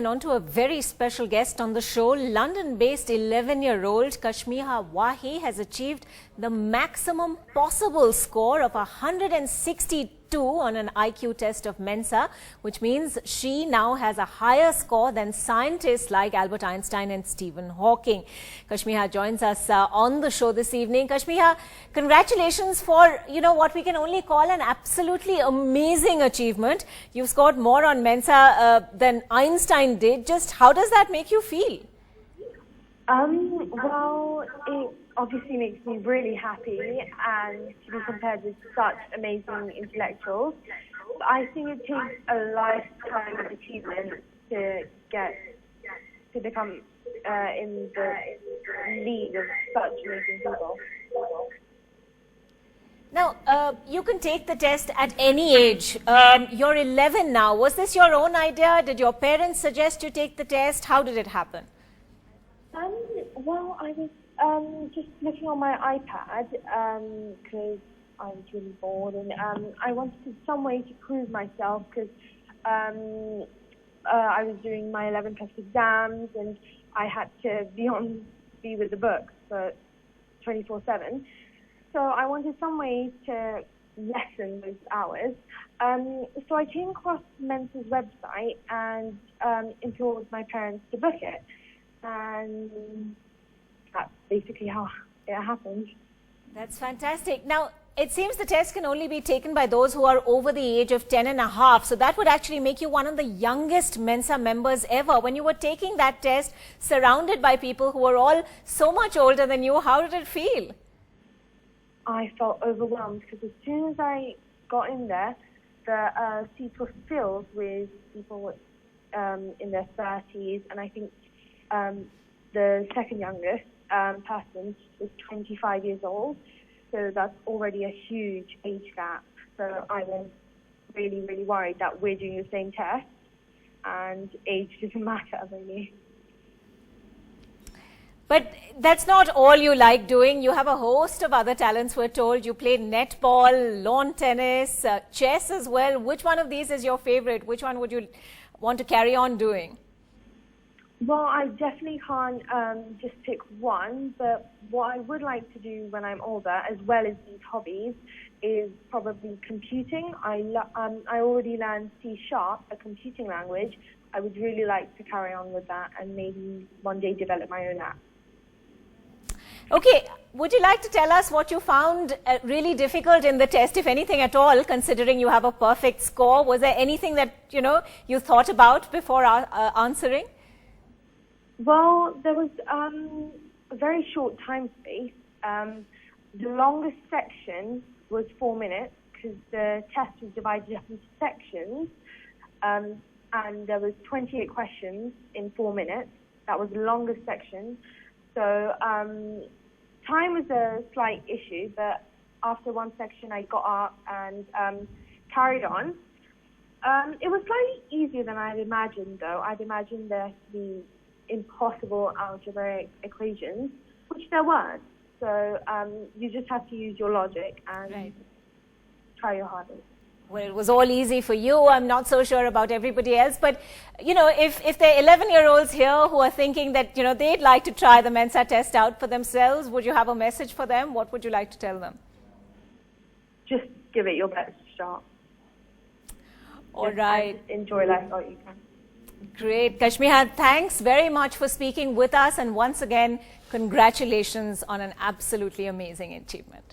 and on to a very special guest on the show. London-based 11-year-old Kashmea Wahi has achieved the maximum possible score of 162 on an IQ test of Mensa, which means she now has a higher score than scientists like Albert Einstein and Stephen Hawking. Kashmea joins us on the show this evening. Kashmea, congratulations for, what we can only call an absolutely amazing achievement. You've scored more on Mensa than Einstein did. Just how does that make you feel? Well, it obviously makes me really happy, and to be compared with such amazing intellectuals. But I think it takes a lifetime of achievement to become in the lead of such amazing people. Now, you can take the test at any age. You're 11 now. Was this your own idea? Did your parents suggest you take the test? How did it happen? Well, I was just looking on my iPad because I was really bored, and I wanted some way to prove myself because I was doing my 11 plus exams and I had to be with the books for 24/7. So I wanted some way to lessen those hours. So I came across Mensa's website and implored my parents to book it. And that's basically how it happened. That's fantastic. Now, it seems the test can only be taken by those who are over the age of 10 and a half. So that would actually make you one of the youngest Mensa members ever. When you were taking that test, surrounded by people who were all so much older than you, how did it feel? I felt overwhelmed because as soon as I got in there, the seats were filled with people in their 30s, and I think the second youngest person was 25 years old, so that's already a huge age gap. So I was really, really worried that we're doing the same test and age doesn't matter really. But that's not all you like doing. You have a host of other talents, we're told. You played netball, lawn tennis, chess as well. Which one of these is your favorite? Which one would you want to carry on doing? Well, I definitely can't just pick one, but what I would like to do when I'm older, as well as these hobbies, is probably computing. I already learned C#, a computing language. I would really like to carry on with that and maybe one day develop my own app. Okay, would you like to tell us what you found really difficult in the test, if anything at all, considering you have a perfect score? Was there anything that, you thought about before answering? Well, there was a very short time space. The longest section was 4 minutes because the test was divided up into sections, and there was 28 questions in 4 minutes. That was the longest section. So time was a slight issue, but after one section I got up and carried on. It was slightly easier than I'd imagined, though. I'd imagined there to be impossible algebraic equations, which there weren't. So you just have to use your logic and try your hardest. Well, it was all easy for you. I'm not so sure about everybody else. But, if there are 11-year-olds here who are thinking that, they'd like to try the Mensa test out for themselves, would you have a message for them? What would you like to tell them? Just give it your best shot. All right. Enjoy life all you can. Great. Kashmea, thanks very much for speaking with us. And once again, congratulations on an absolutely amazing achievement.